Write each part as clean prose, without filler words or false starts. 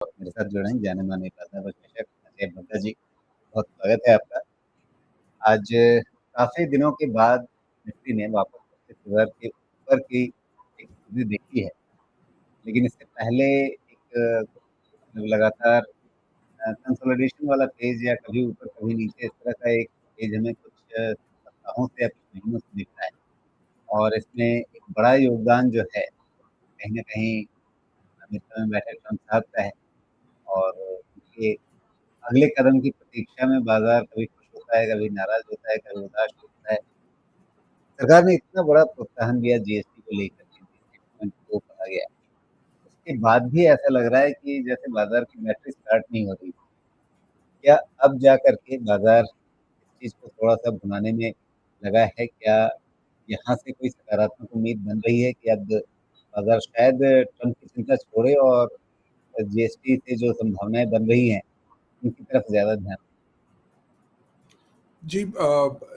मेरे साथ जुड़े हैं जाने-माने बाज़ार विश्लेषक अजय बग्गा जी, बहुत स्वागत है आपका। आज काफ़ी दिनों के बाद निफ्टी ने वापस 25,000 के ऊपर की एक स्थिति देखी है, लेकिन इससे पहले एक लगातार कंसोलिडेशन वाला फ़ेज़ या कभी ऊपर कभी नीचे इस तरह का एक फ़ेज़ हमें कुछ सप्ताहों से या कुछ महीनों से दिख रहा है और इसमें एक बड़ा योगदान जो है, कहीं न कहीं अमेरिका में बैठे ट्रम्प साहब का है और उनके अगले कदम की प्रतीक्षा में बाज़ार कभी खुश होता है, कभी नाराज़ होता है, कभी उदास होता है। सरकार ने इतना बड़ा प्रोत्साहन दिया जीएसटी को लेकर के, जी 6.2 कहा गया। उसके बाद भी ऐसा लग रहा है कि जैसे बाज़ार की बैटरी स्टार्ट नहीं हो रही। क्या अब जा कर के बाज़ार इस चीज़ को थोड़ा-सा भुनाने में लगा है? क्या यहाँ से कोई सकारात्मक उम्मीद बन रही है कि अब बाज़ार शायद ट्रम्प की चिंता छोड़े और जीएसटी से जो संभावनाएँ बन रही हैं, उनकी तरफ ज़्यादा ध्यान जी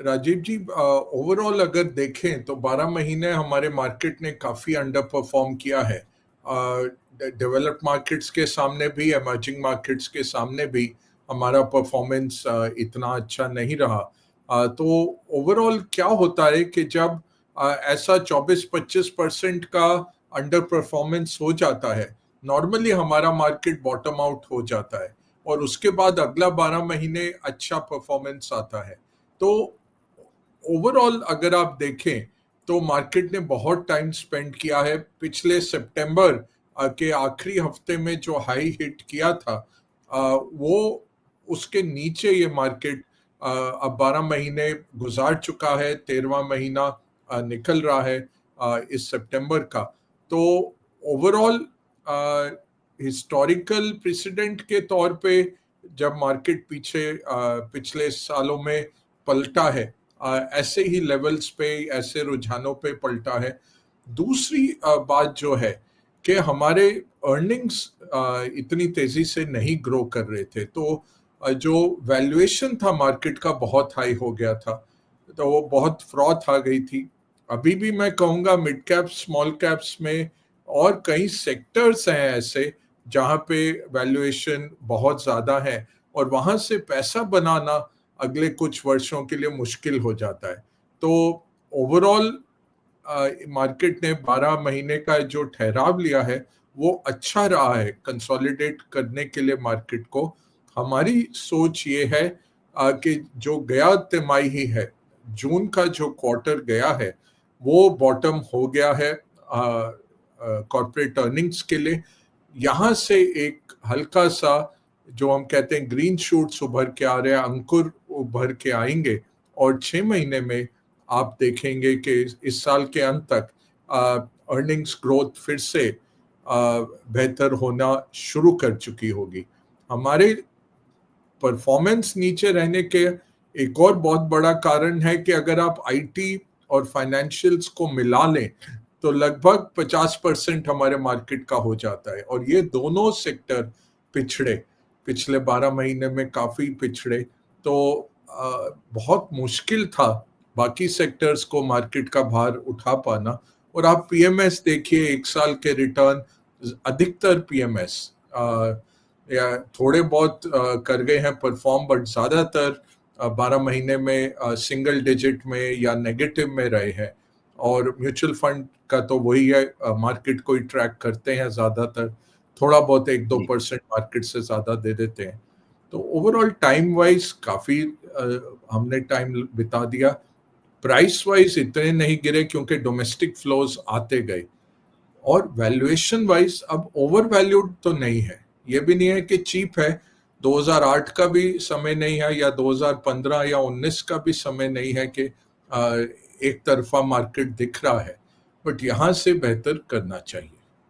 राजीव जी, ओवरऑल अगर देखें तो 12 महीने हमारे मार्केट ने काफ़ी अंडर परफॉर्म किया है। डेवलप्ड मार्केट्स के सामने भी, इमर्जिंग मार्केट्स के सामने भी हमारा परफॉर्मेंस इतना अच्छा नहीं रहा। तो ओवरऑल क्या होता है कि जब ऐसा 24-25% का अंडर परफॉर्मेंस हो जाता है, नॉर्मली हमारा मार्केट बॉटम आउट हो जाता है और उसके बाद अगला 12 महीने अच्छा परफॉर्मेंस आता है। तो ओवरऑल अगर आप देखें तो मार्केट ने बहुत टाइम स्पेंड किया है। पिछले सितंबर के आखिरी हफ्ते में जो हाई हिट किया था, वो उसके नीचे ये मार्केट अब 12 महीने गुजार चुका है, 13वां महीना निकल रहा है इस सितंबर का। तो ओवरऑल हिस्टोरिकल प्रेसिडेंट के तौर पे जब मार्केट पीछे पिछले सालों में पलटा है, ऐसे ही लेवल्स पे, ऐसे रुझानों पे पलटा है। दूसरी बात जो है कि हमारे अर्निंग्स इतनी तेजी से नहीं ग्रो कर रहे थे, तो जो वैल्यूएशन था मार्केट का बहुत हाई हो गया था, तो वो बहुत फ्रॉथ आ गई थी। अभी भी मैं कहूँगा मिड कैप स्मॉल कैप्स में और कई सेक्टर्स हैं ऐसे जहाँ पे वैल्यूएशन बहुत ज़्यादा है और वहाँ से पैसा बनाना अगले कुछ वर्षों के लिए मुश्किल हो जाता है। तो ओवरऑल मार्केट ने 12 महीने का जो ठहराव लिया है वो अच्छा रहा है कंसोलिडेट करने के लिए मार्केट को। हमारी सोच ये है कि जो गया तिमाही है, जून का जो क्वार्टर गया है, वो बॉटम हो गया है कॉर्पोरेट अर्निंग्स के लिए। यहाँ से एक हल्का सा, जो हम कहते हैं ग्रीन शूट्स उभर के आ रहे हैं, अंकुर उभर के आएंगे और 6 महीने में आप देखेंगे कि इस साल के अंत तक अर्निंग्स ग्रोथ फिर से बेहतर होना शुरू कर चुकी होगी। हमारे परफॉर्मेंस नीचे रहने के एक और बहुत बड़ा कारण है कि अगर आप आईटी और फाइनेंशियल्स को मिला लें तो लगभग 50% हमारे मार्केट का हो जाता है और ये दोनों सेक्टर पिछड़े, पिछले 12 महीने में काफी पिछड़े। तो बहुत मुश्किल था बाकी सेक्टर्स को मार्केट का भार उठा पाना। और आप पीएमएस देखिए, एक साल के रिटर्न, अधिकतर पीएमएस या थोड़े बहुत कर गए हैं परफॉर्म, बट ज्यादातर 12 महीने में सिंगल डिजिट में या नेगेटिव में रहे हैं। और म्यूचुअल फंड का तो वही है, मार्केट को ही ट्रैक करते हैं ज्यादातर, थोड़ा बहुत 1-2% मार्केट से ज्यादा दे देते हैं। तो ओवरऑल टाइम वाइज काफी हमने टाइम बिता दिया। प्राइस वाइज इतने नहीं गिरे क्योंकि डोमेस्टिक फ्लोज आते गए। और वैल्यूएशन वाइज अब ओवर वैल्यूड तो नहीं है, ये भी नहीं है कि चीप है। 2008 का भी समय नहीं है या 2015 या 19 का भी समय नहीं है कि एक तरफा मार्केट दिख रहा है, बट यहाँ से बेहतर करना चाहिए।